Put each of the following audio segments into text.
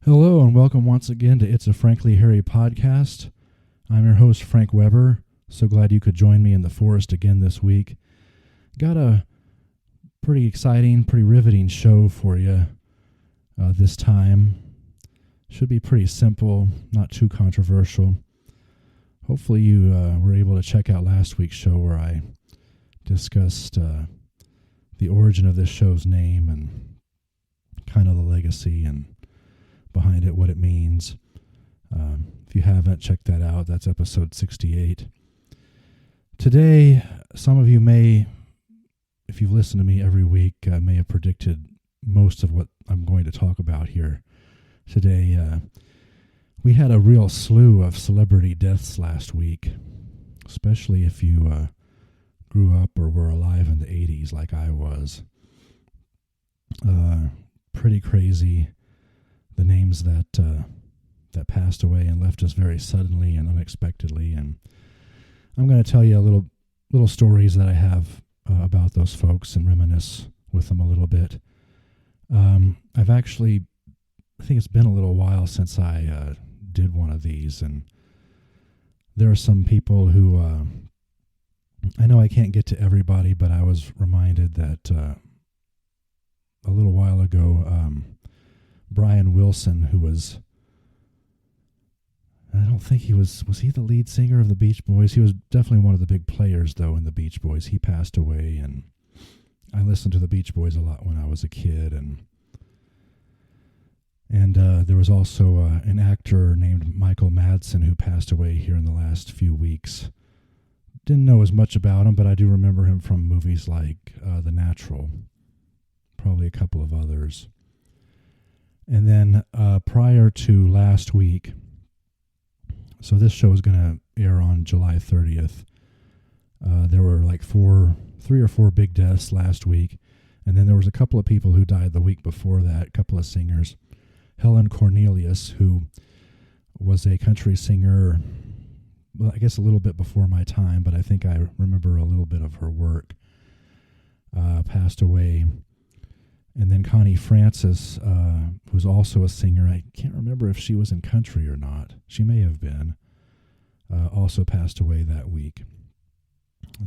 Hello and welcome once again to It's a Frankly Harry podcast. I'm your host, Frank Weber. So glad you could join me in the forest again this week. Got a pretty exciting, pretty riveting show for you this time. Should be pretty simple, not too controversial. Hopefully you were able to check out last week's show where I discussed the origin of this show's name and kind of the legacy and behind it, what it means. If you haven't, check that out. That's episode 68. Today, some of you may, if you've listened to me every week, may have predicted most of what I'm going to talk about here today. We had a real slew of celebrity deaths last week, especially if you grew up or were alive in the 80s like I was. Pretty crazy. The names that passed away and left us very suddenly and unexpectedly, and I'm going to tell you a little stories that I have about those folks and reminisce with them a little bit. I think it's been a little while since I did one of these, and there are some people who I know I can't get to everybody, but I was reminded that a little while ago. Brian Wilson, who was, I don't think he was he the lead singer of the Beach Boys? He was definitely one of the big players, though, in the Beach Boys. He passed away, and I listened to the Beach Boys a lot when I was a kid, and there was also an actor named Michael Madsen who passed away here in the last few weeks. Didn't know as much about him, but I do remember him from movies like The Natural, probably a couple of others. And then prior to last week, so this show is going to air on July 30th. There were like 3 or 4 big deaths last week. And then there was a couple of people who died the week before that, a couple of singers. Helen Cornelius, who was a country singer, well, I guess a little bit before my time, but I think I remember a little bit of her work, passed away. And then Connie Francis, who's also a singer, I can't remember if she was in country or not. She may have been, also passed away that week.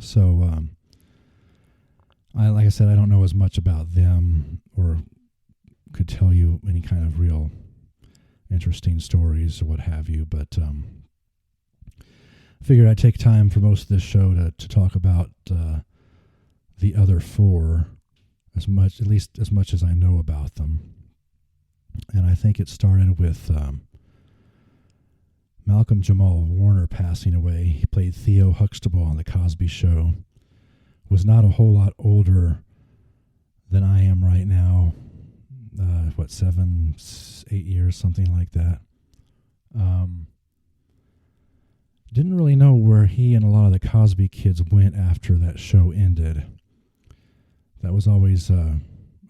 So, like I said, I don't know as much about them or could tell you any kind of real interesting stories or what have you, but I figured I'd take time for most of this show to talk about the other 4. As much as I know about them. And I think it started with Malcolm Jamal Warner passing away. He played Theo Huxtable on The Cosby Show. Was not a whole lot older than I am right now. 7, 8 years, something like that. Didn't really know where he and a lot of the Cosby kids went after that show ended. That was always a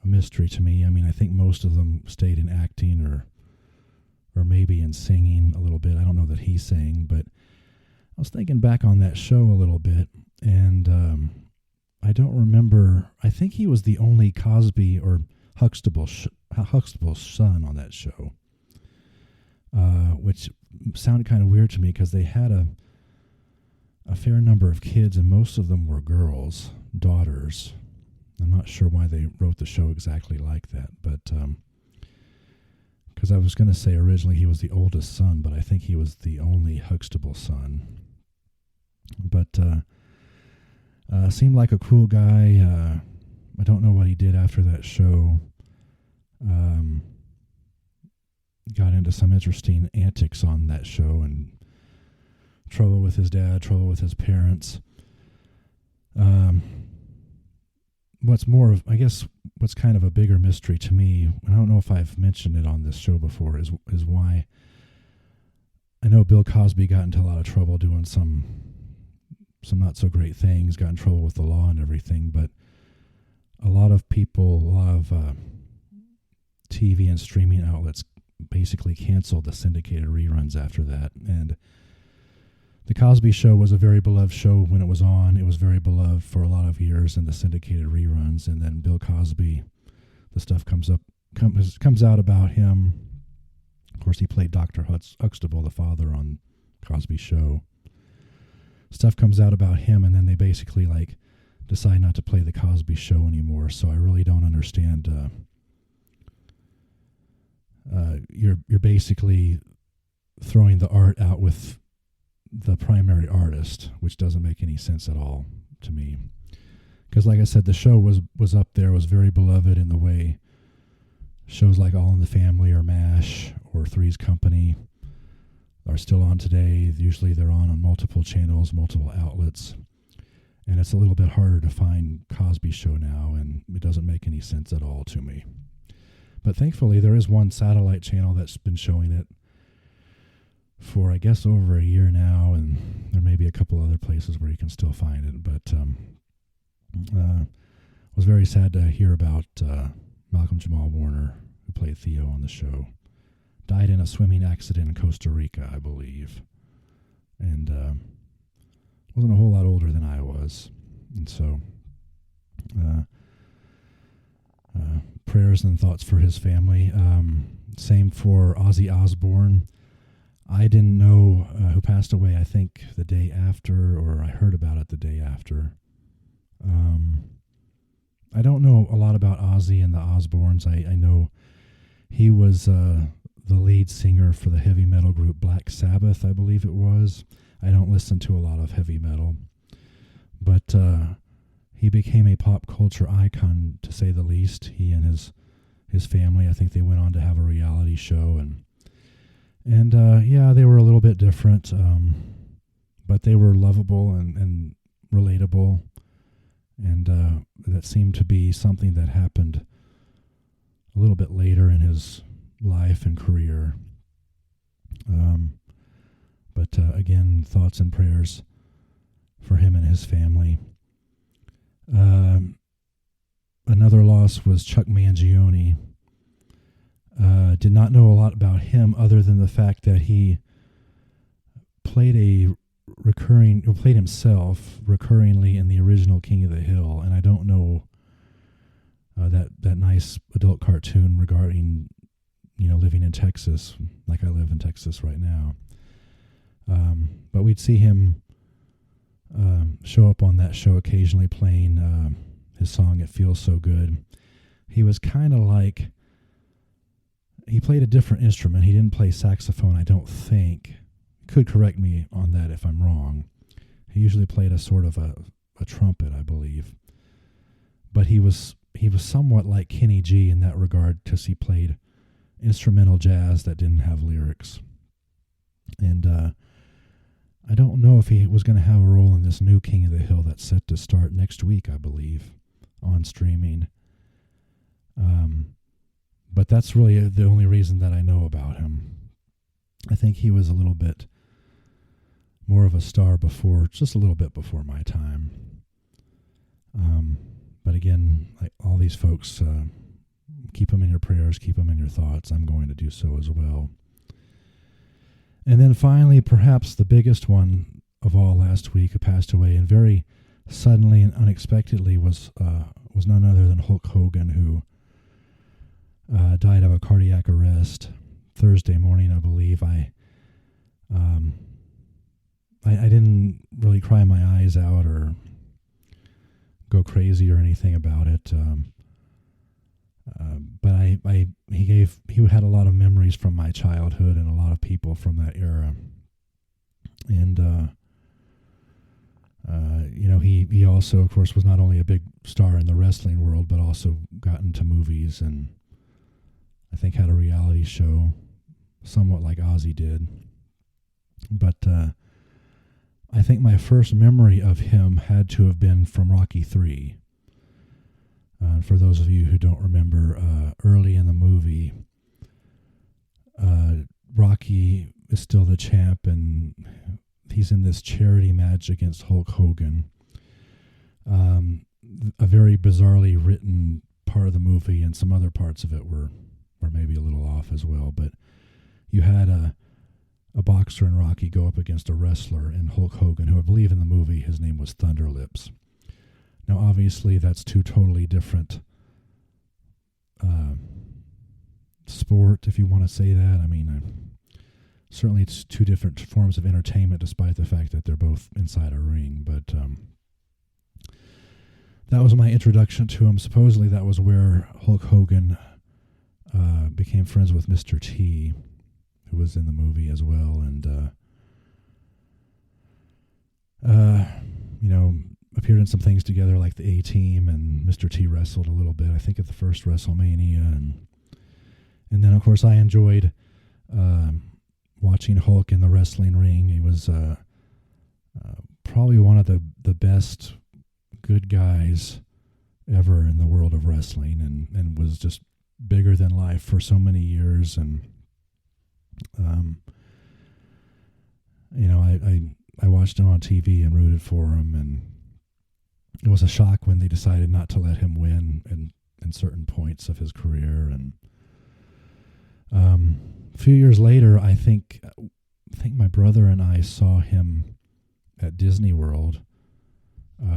mystery to me. I mean, I think most of them stayed in acting or maybe in singing a little bit. I don't know that he sang, but I was thinking back on that show a little bit, and I don't remember. I think he was the only Cosby or Huxtable's son on that show, which sounded kind of weird to me because they had a fair number of kids, and most of them were girls, daughters. I'm not sure why they wrote the show exactly like that, but because I was going to say originally he was the oldest son, but I think he was the only Huxtable son. But seemed like a cool guy. I don't know what he did after that show. Got into some interesting antics on that show and trouble with his dad, trouble with his parents. What's kind of a bigger mystery to me, and I don't know if I've mentioned it on this show before, is why I know Bill Cosby got into a lot of trouble doing some not so great things, got in trouble with the law and everything, but a lot of people, a lot of TV and streaming outlets basically canceled the syndicated reruns after that, and The Cosby Show was a very beloved show when it was on. It was very beloved for a lot of years in the syndicated reruns. And then Bill Cosby, the stuff comes out about him Of course, he played Dr. Huxtable, the father on Cosby's show. Stuff comes out about him, and then they basically decide not to play the Cosby Show anymore. So I really don't understand. You're basically throwing the art out with the primary artist, which doesn't make any sense at all to me. Because, like I said, the show was up there, was very beloved in the way shows like All in the Family or MASH or Three's Company are still on today. Usually they're on multiple channels, multiple outlets. And it's a little bit harder to find Cosby Show now, and it doesn't make any sense at all to me. But thankfully, there is one satellite channel that's been showing it for, I guess, over a year now, and there may be a couple other places where you can still find it. But was very sad to hear about Malcolm Jamal Warner, who played Theo on the show. Died in a swimming accident in Costa Rica, I believe. And wasn't a whole lot older than I was. And so prayers and thoughts for his family. Same for Ozzy Osbourne. I didn't know who passed away, I think, the day after, or I heard about it the day after. I don't know a lot about Ozzy and the Osbournes. I know he was the lead singer for the heavy metal group Black Sabbath, I believe it was. I don't listen to a lot of heavy metal. But he became a pop culture icon, to say the least. He and his family, I think they went on to have a reality show. And yeah, they were a little bit different, but they were lovable and relatable. And that seemed to be something that happened a little bit later in his life and career. But again, thoughts and prayers for him and his family. Another loss was Chuck Mangione. Did not know a lot about him other than the fact that he played himself recurringly in the original King of the Hill, and I don't know that nice adult cartoon regarding living in Texas, like I live in Texas right now. But we'd see him show up on that show occasionally playing his song "It Feels So Good." He was kind of like, he played a different instrument. He didn't play saxophone, I don't think. Could correct me on that if I'm wrong. He usually played a sort of a trumpet, I believe. But he was somewhat like Kenny G in that regard, because he played instrumental jazz that didn't have lyrics. And I don't know if he was going to have a role in this new King of the Hill that's set to start next week, I believe, on streaming. But that's really the only reason that I know about him. I think he was a little bit more of a star just a little bit before my time. But again, like all these folks, keep them in your prayers, keep them in your thoughts. I'm going to do so as well. And then finally, perhaps the biggest one of all last week, who passed away, and very suddenly and unexpectedly, was none other than Hulk Hogan, who died of a cardiac arrest Thursday morning, I believe. I didn't really cry my eyes out or go crazy or anything about it. But he had a lot of memories from my childhood and a lot of people from that era. And he also, of course, was not only a big star in the wrestling world, but also got into movies, and I think had a reality show, somewhat like Ozzy did. But I think my first memory of him had to have been from Rocky III. For those of you who don't remember, early in the movie, Rocky is still the champ, and he's in this charity match against Hulk Hogan. A very bizarrely written part of the movie, and some other parts of it were maybe a little off as well. But you had a boxer in Rocky go up against a wrestler in Hulk Hogan, who I believe in the movie his name was Thunder Lips. Now, obviously, that's two totally different sport, if you want to say that. I mean, certainly it's two different forms of entertainment, despite the fact that they're both inside a ring. But that was my introduction to him. Supposedly that was where Hulk Hogan became friends with Mr. T, who was in the movie as well, and appeared in some things together like the A-Team, and Mr. T wrestled a little bit, I think, at the first WrestleMania, and then of course I enjoyed watching Hulk in the wrestling ring. He was probably one of the best good guys ever in the world of wrestling, and was just bigger than life for so many years. And I watched him on TV and rooted for him, and it was a shock when they decided not to let him win in certain points of his career. And a few years later, I think my brother and I saw him at Disney World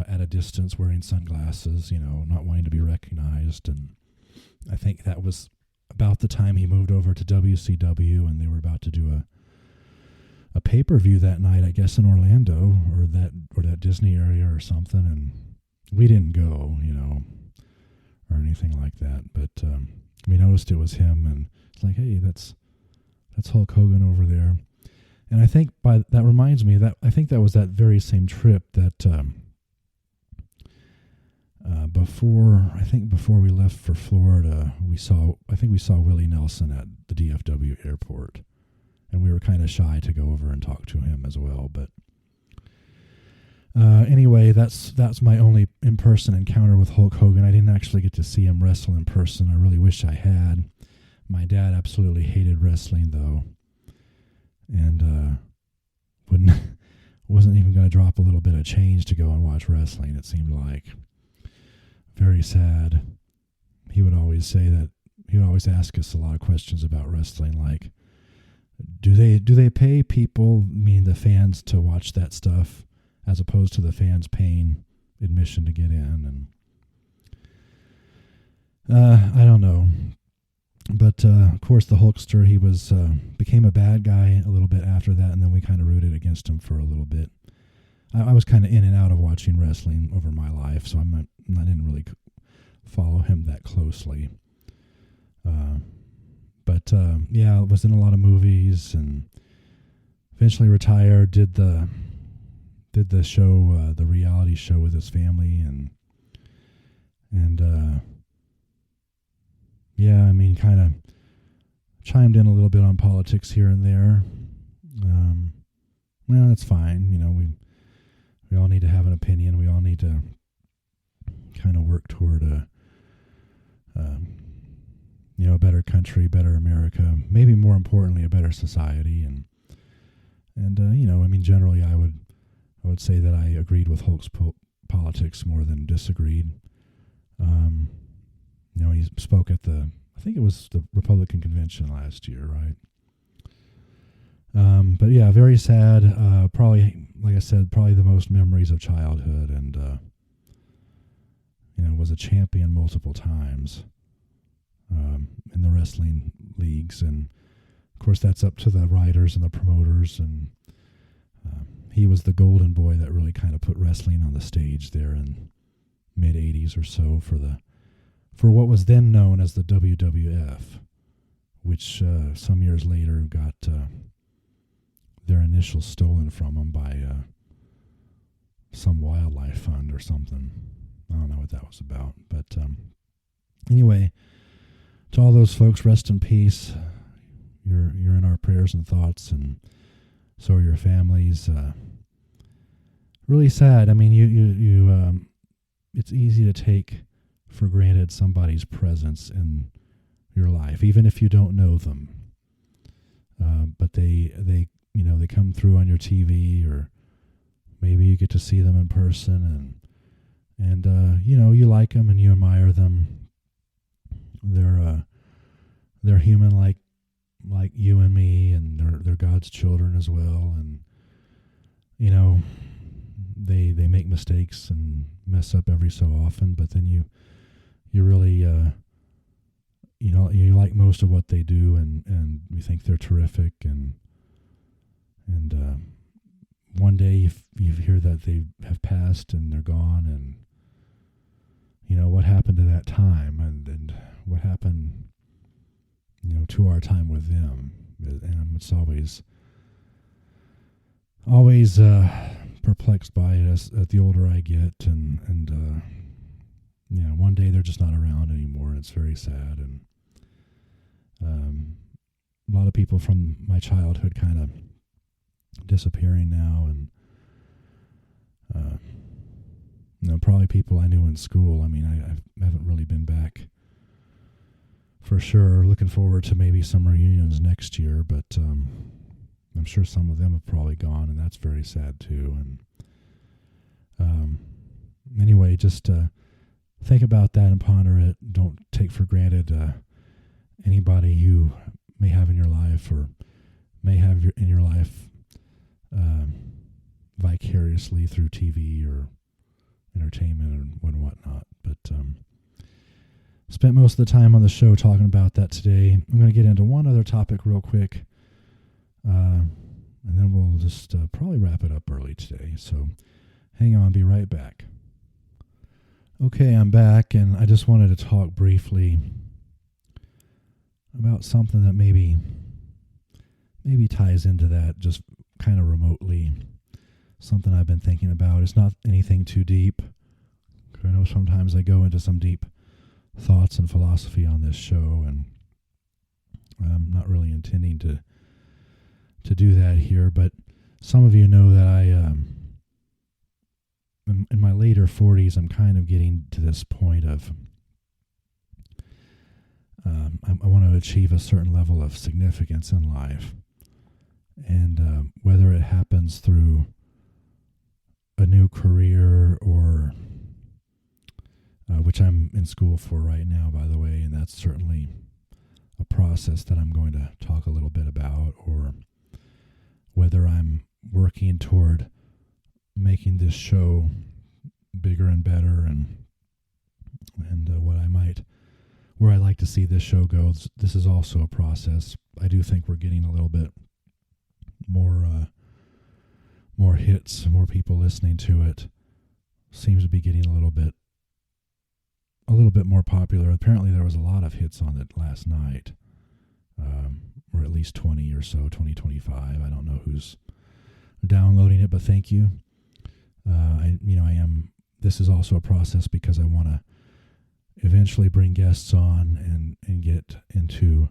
at a distance, wearing sunglasses, not wanting to be recognized. And I think that was about the time he moved over to WCW, and they were about to do a pay-per-view that night, I guess in Orlando or that Disney area or something, and we didn't go, or anything like that. But we noticed it was him, and it's like, hey, that's Hulk Hogan over there. And I think that reminds me that I think that was that very same trip that before we left for Florida, we saw Willie Nelson at the DFW airport, and we were kind of shy to go over and talk to him as well. But anyway, that's my only in-person encounter with Hulk Hogan. I didn't actually get to see him wrestle in person. I really wish I had. My dad absolutely hated wrestling, though, and wasn't even going to drop a little bit of change to go and watch wrestling. It seemed like very sad. He would always ask us a lot of questions about wrestling, like, do they pay people, meaning the fans, to watch that stuff, as opposed to the fans paying admission to get in? And I don't know. But of course, the Hulkster, he became a bad guy a little bit after that, and then we kind of rooted against him for a little bit. I was kind of in and out of watching wrestling over my life, so I didn't really follow him that closely. But I was in a lot of movies, and eventually retired. Did the show, the reality show with his family, and kind of chimed in a little bit on politics here and there. That's fine. We all need to have an opinion. We all need to kind of work toward a better country, better America, maybe more importantly, a better society. And generally I would say that I agreed with Hulk's politics more than disagreed. He spoke at I think it was the Republican convention last year, right? But yeah, very sad. Probably, like I said, probably the most memories of childhood, and was a champion multiple times in the wrestling leagues, and of course that's up to the writers and the promoters. And he was the golden boy that really kind of put wrestling on the stage there in mid '80s or so for what was then known as the WWF, which some years later got their initials stolen from them by some wildlife fund or something. I don't know what that was about. But anyway, to all those folks, rest in peace. You're in our prayers and thoughts, and so are your families. Really sad. I mean, you it's easy to take for granted somebody's presence in your life, even if you don't know them. But they come through on your TV, or maybe you get to see them in person, and you like them and you admire them. They're human like you and me, and they're God's children as well. And they make mistakes and mess up every so often, but then you really you like most of what they do, and you think they're terrific, and one day you hear that they have passed and they're gone, and what happened to that time, and what happened to our time with them. And it's always perplexed by it as the older I get, and one day they're just not around anymore. It's very sad, and a lot of people from my childhood kind of disappearing now, and probably people I knew in school. I mean, I haven't really been back for sure. Looking forward to maybe some reunions next year, but I'm sure some of them have probably gone, and that's very sad too. And anyway, just think about that and ponder it. Don't take for granted anybody you may have in your life or may have in your life vicariously through TV or entertainment and whatnot. But spent most of the time on the show talking about that today. I'm going to get into one other topic real quick, and then we'll just probably wrap it up early today. So hang on, be right back. Okay, I'm back, and I just wanted to talk briefly about something that maybe ties into that just kind of remotely. Something I've been thinking about. It's not anything too deep. I know sometimes I go into some deep thoughts and philosophy on this show, and I'm not really intending to do that here, but some of you know that I in my later 40s, I'm kind of getting to this point of I want to achieve a certain level of significance in life, and whether it happens through a new career or which I'm in school for right now, by the way, and that's certainly a process that I'm going to talk a little bit about, or whether I'm working toward making this show bigger and better, and where I like to see this show go. This is also a process. I do think we're getting a little bit more hits, more people listening to it. Seems to be getting a little bit more popular. Apparently there was a lot of hits on it last night, or at least 20 or so, 20, 25. I don't know who's downloading it, but thank you. This is also a process because I want to eventually bring guests on and get into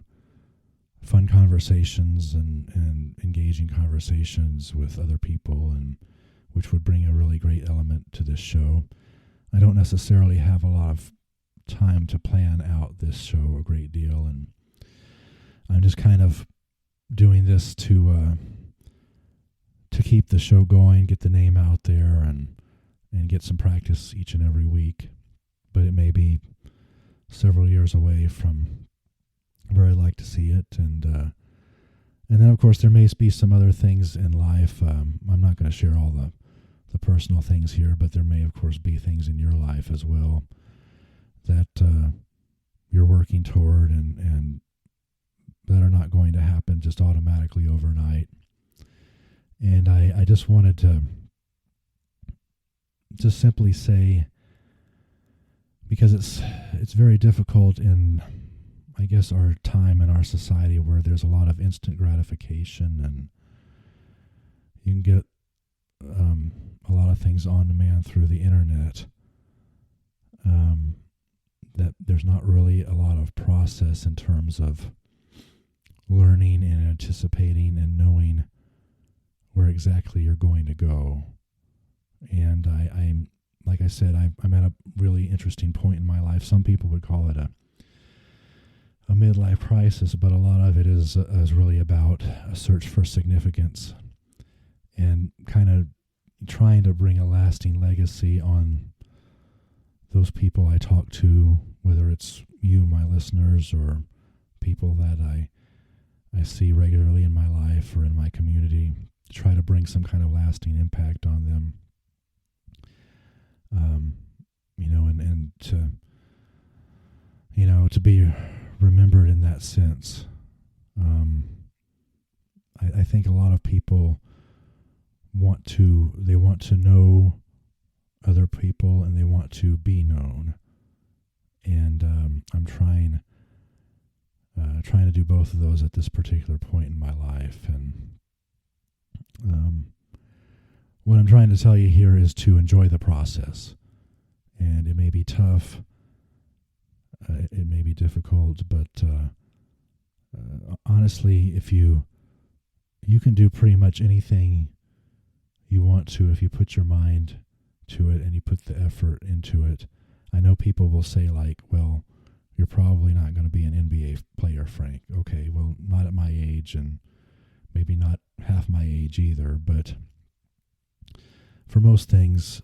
fun conversations and engaging conversations with other people, and which would bring a really great element to this show. I don't necessarily have a lot of time to plan out this show a great deal, and I'm just kind of doing this to keep the show going, get the name out there, and get some practice each and every week. But it may be several years away from where I'd like to see it, and then of course there may be some other things in life. I'm not going to share all the personal things here, but there may of course be things in your life as well that you're working toward, and that are not going to happen just automatically overnight. And I just wanted to just simply say, because it's very difficult in, I guess, our time in our society where there's a lot of instant gratification, and you can get a lot of things on demand through the internet, that there's not really a lot of process in terms of learning and anticipating and knowing where exactly you're going to go. And I'm like I said, I'm at a really interesting point in my life. Some people would call it a midlife crisis, but a lot of it is really about a search for significance and kind of trying to bring a lasting legacy on those people I talk to, whether it's you, my listeners, or people that I see regularly in my life or in my community, to try to bring some kind of lasting impact on them. And to be remembered in that sense. I think a lot of people want to know other people, and they want to be known. And I'm trying to do both of those at this particular point in my life. And what I'm trying to tell you here is to enjoy the process. And it may be tough, it may be difficult, but honestly, if you can do pretty much anything you want to if you put your mind to it and you put the effort into it. I know people will say, like, well, you're probably not going to be an NBA player, Frank. Okay, well, not at my age, and maybe not half my age either, but for most things,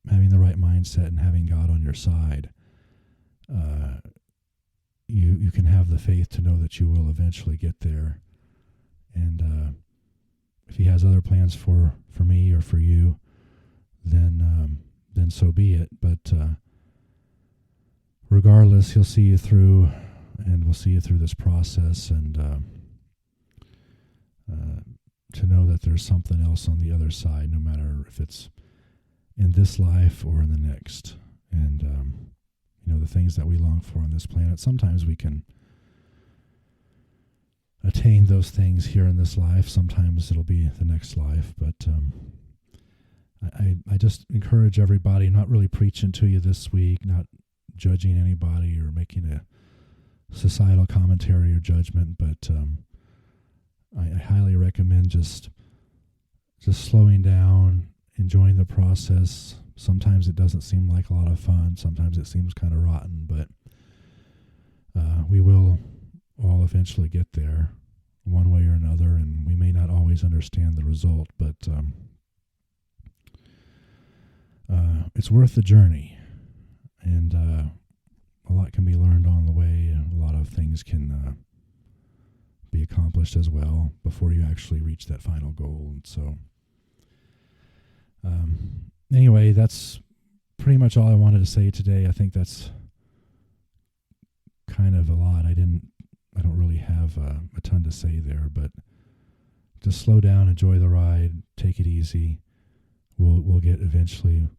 having the right mindset and having God on your side, you can have the faith to know that you will eventually get there. And if he has other plans for me or for you, then so be it. But regardless, he'll see you through, and we'll see you through this process, and to know that there's something else on the other side, no matter if it's in this life or in the next. And the things that we long for on this planet, sometimes we can attain those things here in this life. Sometimes it'll be the next life. But I just encourage everybody, not really preaching to you this week, not judging anybody or making a societal commentary or judgment, but I highly recommend just slowing down, enjoying the process. Sometimes it doesn't seem like a lot of fun. Sometimes it seems kind of rotten, but we will all eventually get there one way or another, and we may not always understand the result, but it's worth the journey, and a lot can be learned on the way, and a lot of things can be accomplished as well before you actually reach that final goal. And so anyway, that's pretty much all I wanted to say today. I think that's kind of a lot. I don't really have a ton to say there, but just slow down, enjoy the ride, take it easy. We'll get eventually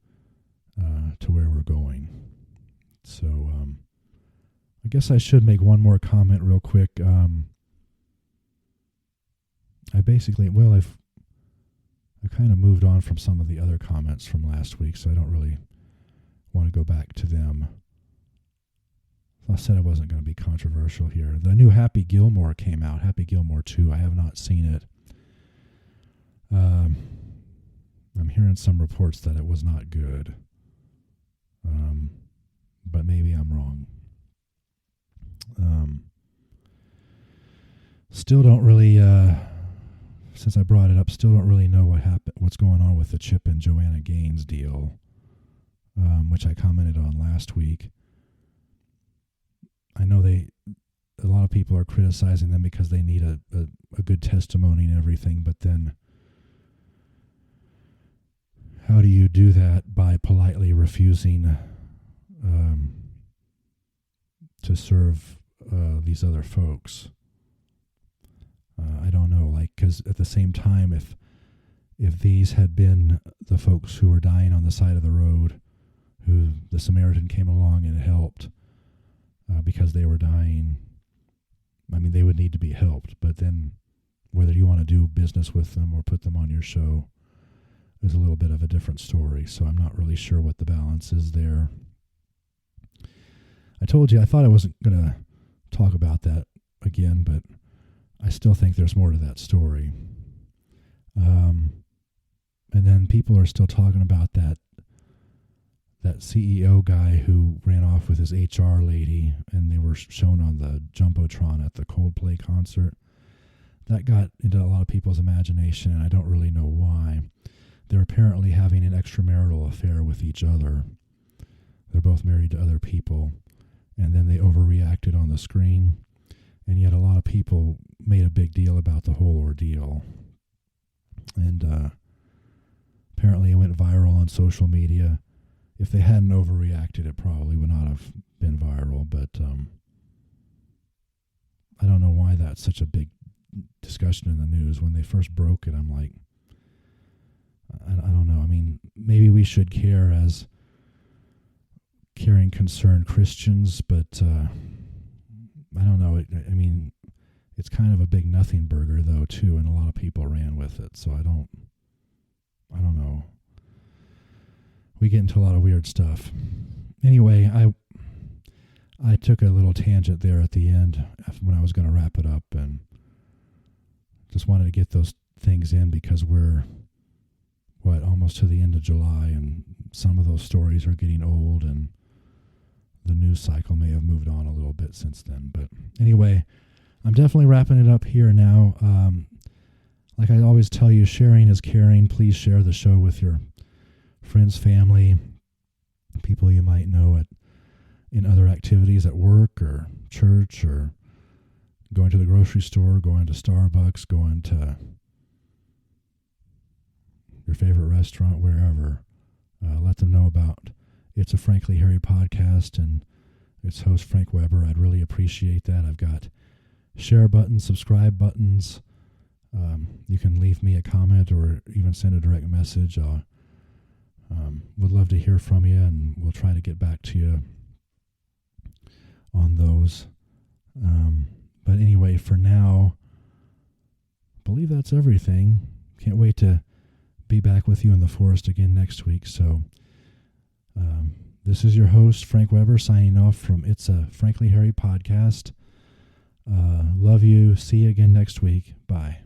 to where we're going. So I guess I should make one more comment real quick. I kind of moved on from some of the other comments from last week, so I don't really want to go back to them. I said I wasn't going to be controversial here. The new Happy Gilmore came out, Happy Gilmore 2. I have not seen it. I'm hearing some reports that it was not good. But maybe I'm wrong. Still don't really, since I brought it up, still don't really know what's going on with the Chip and Joanna Gaines deal, which I commented on last week. I know a lot of people are criticizing them because they need a good testimony and everything, but then how do you do that by politely refusing to serve these other folks? I don't know, because at the same time, if these had been the folks who were dying on the side of the road, who the Samaritan came along and helped because they were dying, I mean, they would need to be helped. But then whether you want to do business with them or put them on your show is a little bit of a different story. So I'm not really sure what the balance is there. I told you I thought I wasn't going to talk about that again, but I still think there's more to that story. And then people are still talking about that CEO guy who ran off with his HR lady, and they were shown on the Jumbotron at the Coldplay concert. That got into a lot of people's imagination, and I don't really know why. They're apparently having an extramarital affair with each other. They're both married to other people, and then they overreacted on the screen, and yet a lot of people made a big deal about the whole ordeal. And apparently it went viral on social media. If they hadn't overreacted, it probably would not have been viral, but that's such a big discussion in the news. When they first broke it, I'm like, I don't know. I mean, maybe we should care as caring, concerned Christians, but I don't know. I mean, it's kind of a big nothing burger, though, too, and a lot of people ran with it. So I don't know. We get into a lot of weird stuff. Anyway, I took a little tangent there at the end when I was going to wrap it up, and just wanted to get those things in because we're, almost to the end of July, and some of those stories are getting old, and the news cycle may have moved on a little bit since then. But anyway, I'm definitely wrapping it up here now. Like I always tell you, sharing is caring. Please share the show with your friends, family, people you might know in other activities at work or church, or going to the grocery store, going to Starbucks, going to your favorite restaurant, wherever. Let them know about It's a Frankly Harry podcast and its host, Frank Weber. I'd really appreciate that. I've got share buttons, subscribe buttons. You can leave me a comment or even send a direct message. Would love to hear from you, and we'll try to get back to you on those. But anyway, for now, I believe that's everything. Can't wait to be back with you in the forest again next week. So this is your host, Frank Weber, signing off from It's a Frankly Harry podcast. Love you. See you again next week. Bye.